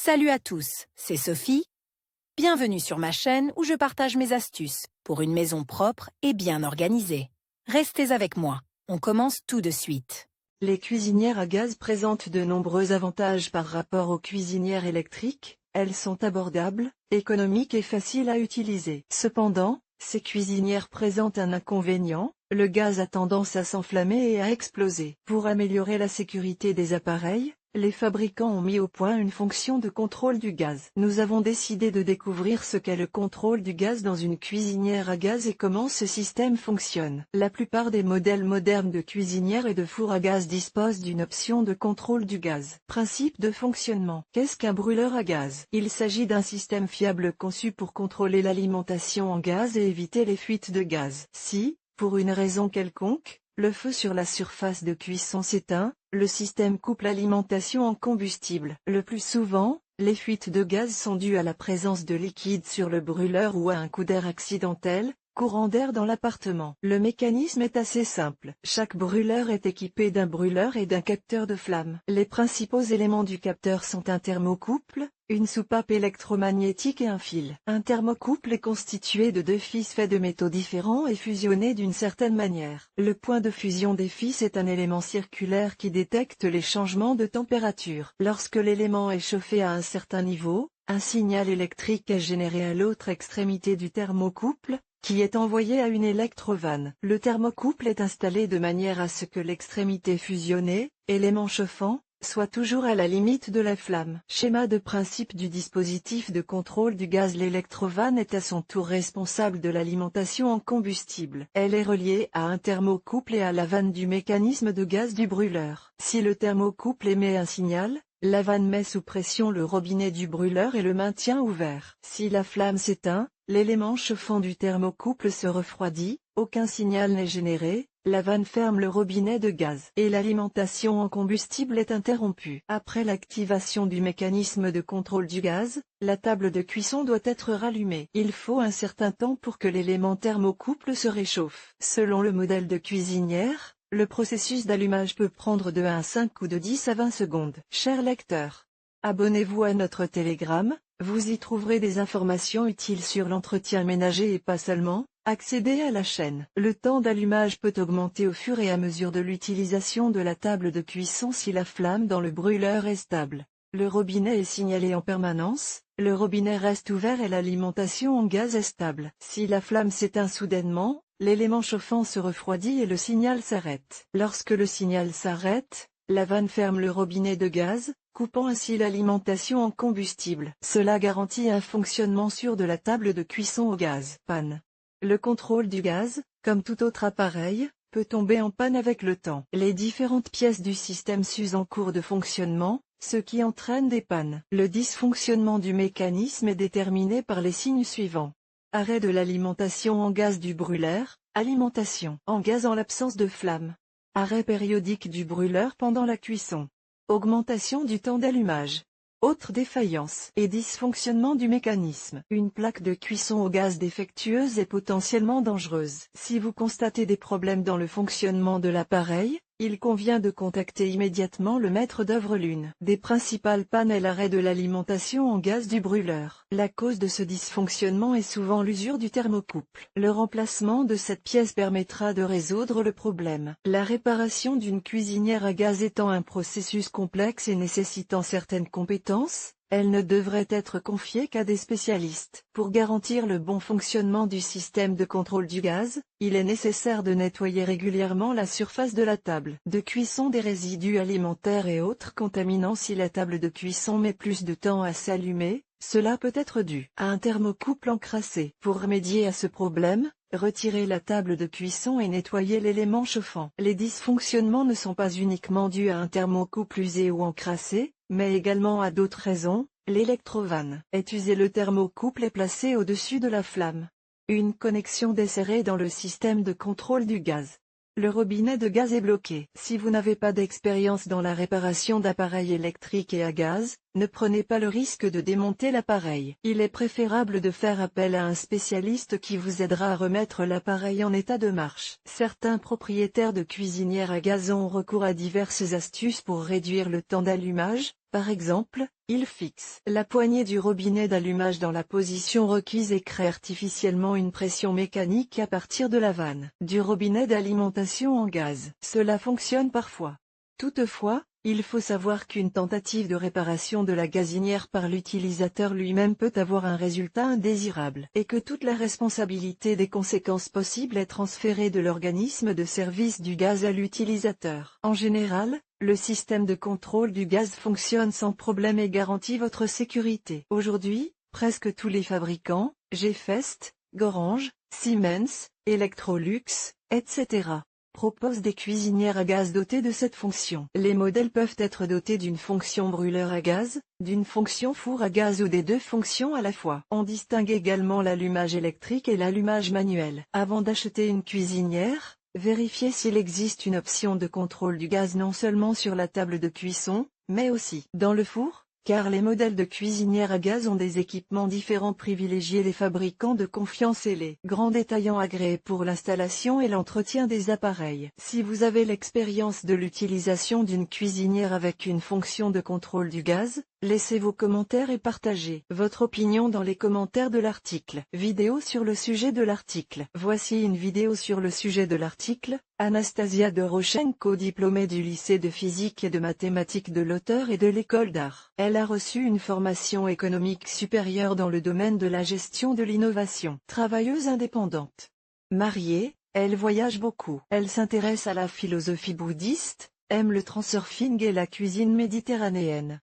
Salut à tous, c'est Sophie. Bienvenue sur ma chaîne où je partage mes astuces pour une maison propre et bien organisée. Restez avec moi, on commence tout de suite. Les cuisinières à gaz présentent de nombreux avantages par rapport aux cuisinières électriques. Elles sont abordables, économiques et faciles à utiliser. Cependant, ces cuisinières présentent un inconvénient, le gaz a tendance à s'enflammer et à exploser. Pour améliorer la sécurité des appareils, les fabricants ont mis au point une fonction de contrôle du gaz. Nous avons décidé de découvrir ce qu'est le contrôle du gaz dans une cuisinière à gaz et comment ce système fonctionne. La plupart des modèles modernes de cuisinières et de fours à gaz disposent d'une option de contrôle du gaz. Principe de fonctionnement. Qu'est-ce qu'un brûleur à gaz? Il s'agit d'un système fiable conçu pour contrôler l'alimentation en gaz et éviter les fuites de gaz. Si, pour une raison quelconque, le feu sur la surface de cuisson s'éteint, le système coupe l'alimentation en combustible. Le plus souvent, les fuites de gaz sont dues à la présence de liquide sur le brûleur ou à un coup d'air accidentel, courant d'air dans l'appartement. Le mécanisme est assez simple. Chaque brûleur est équipé d'un brûleur et d'un capteur de flamme. Les principaux éléments du capteur sont un thermocouple, une soupape électromagnétique et un fil. Un thermocouple est constitué de deux fils faits de métaux différents et fusionnés d'une certaine manière. Le point de fusion des fils est un élément circulaire qui détecte les changements de température. Lorsque l'élément est chauffé à un certain niveau, un signal électrique est généré à l'autre extrémité du thermocouple, qui est envoyé à une électrovanne. Le thermocouple est installé de manière à ce que l'extrémité fusionnée, élément chauffant, soit toujours à la limite de la flamme. Schéma de principe du dispositif de contrôle du gaz. L'électrovanne est à son tour responsable de l'alimentation en combustible. Elle est reliée à un thermocouple et à la vanne du mécanisme de gaz du brûleur. Si le thermocouple émet un signal, la vanne met sous pression le robinet du brûleur et le maintient ouvert. Si la flamme s'éteint, l'élément chauffant du thermocouple se refroidit, aucun signal n'est généré, la vanne ferme le robinet de gaz et l'alimentation en combustible est interrompue. Après l'activation du mécanisme de contrôle du gaz, la table de cuisson doit être rallumée. Il faut un certain temps pour que l'élément thermocouple se réchauffe. Selon le modèle de cuisinière, le processus d'allumage peut prendre de 1 à 5 ou de 10 à 20 secondes. Chers lecteurs, abonnez-vous à notre Telegram, vous y trouverez des informations utiles sur l'entretien ménager et pas seulement. Accédez à la chaîne. Le temps d'allumage peut augmenter au fur et à mesure de l'utilisation de la table de cuisson si la flamme dans le brûleur est stable. Le robinet est signalé en permanence, le robinet reste ouvert et l'alimentation en gaz est stable. Si la flamme s'éteint soudainement, l'élément chauffant se refroidit et le signal s'arrête. Lorsque le signal s'arrête, la vanne ferme le robinet de gaz, coupant ainsi l'alimentation en combustible. Cela garantit un fonctionnement sûr de la table de cuisson au gaz. Panne. Le contrôle du gaz, comme tout autre appareil, peut tomber en panne avec le temps. Les différentes pièces du système s'usent en cours de fonctionnement, ce qui entraîne des pannes. Le dysfonctionnement du mécanisme est déterminé par les signes suivants. Arrêt de l'alimentation en gaz du brûleur, alimentation en gaz en l'absence de flamme. Arrêt périodique du brûleur pendant la cuisson. Augmentation du temps d'allumage. Autre défaillance et dysfonctionnement du mécanisme. Une plaque de cuisson au gaz défectueuse est potentiellement dangereuse. Si vous constatez des problèmes dans le fonctionnement de l'appareil, il convient de contacter immédiatement le maître d'œuvre. L'une des principales pannes est l'arrêt de l'alimentation en gaz du brûleur. La cause de ce dysfonctionnement est souvent l'usure du thermocouple. Le remplacement de cette pièce permettra de résoudre le problème. La réparation d'une cuisinière à gaz étant un processus complexe et nécessitant certaines compétences, elle ne devrait être confiée qu'à des spécialistes. Pour garantir le bon fonctionnement du système de contrôle du gaz, il est nécessaire de nettoyer régulièrement la surface de la table de cuisson des résidus alimentaires et autres contaminants. Si la table de cuisson met plus de temps à s'allumer, cela peut être dû à un thermocouple encrassé. Pour remédier à ce problème, retirez la table de cuisson et nettoyez l'élément chauffant. Les dysfonctionnements ne sont pas uniquement dus à un thermocouple usé ou encrassé, mais également à d'autres raisons. L'électrovanne est usée. Le thermocouple est placé au-dessus de la flamme. Une connexion desserrée dans le système de contrôle du gaz. Le robinet de gaz est bloqué. Si vous n'avez pas d'expérience dans la réparation d'appareils électriques et à gaz, ne prenez pas le risque de démonter l'appareil. Il est préférable de faire appel à un spécialiste qui vous aidera à remettre l'appareil en état de marche. Certains propriétaires de cuisinières à gaz ont recours à diverses astuces pour réduire le temps d'allumage, Par exemple, il fixe la poignée du robinet d'allumage dans la position requise et crée artificiellement une pression mécanique à partir de la vanne du robinet d'alimentation en gaz. Cela fonctionne parfois. Toutefois, il faut savoir qu'une tentative de réparation de la gazinière par l'utilisateur lui-même peut avoir un résultat indésirable et que toute la responsabilité des conséquences possibles est transférée de l'organisme de service du gaz à l'utilisateur. En général, le système de contrôle du gaz fonctionne sans problème et garantit votre sécurité. Aujourd'hui, presque tous les fabricants, G-Fest, Gorange, Siemens, Electrolux, etc., propose des cuisinières à gaz dotées de cette fonction. Les modèles peuvent être dotés d'une fonction brûleur à gaz, d'une fonction four à gaz ou des deux fonctions à la fois. On distingue également l'allumage électrique et l'allumage manuel. Avant d'acheter une cuisinière, vérifiez s'il existe une option de contrôle du gaz non seulement sur la table de cuisson, mais aussi dans le four, car les modèles de cuisinières à gaz ont des équipements différents. Privilégiez les fabricants de confiance et les grands détaillants agréés pour l'installation et l'entretien des appareils. Si vous avez l'expérience de l'utilisation d'une cuisinière avec une fonction de contrôle du gaz, laissez vos commentaires et partagez votre opinion dans les commentaires de l'article. Vidéo sur le sujet de l'article. Voici une vidéo sur le sujet de l'article. Anastasia Doroshenko, diplômée du lycée de physique et de mathématiques de l'auteur et de l'école d'art. Elle a reçu une formation économique supérieure dans le domaine de la gestion de l'innovation. Travailleuse indépendante. Mariée, elle voyage beaucoup. Elle s'intéresse à la philosophie bouddhiste, aime le transurfing et la cuisine méditerranéenne.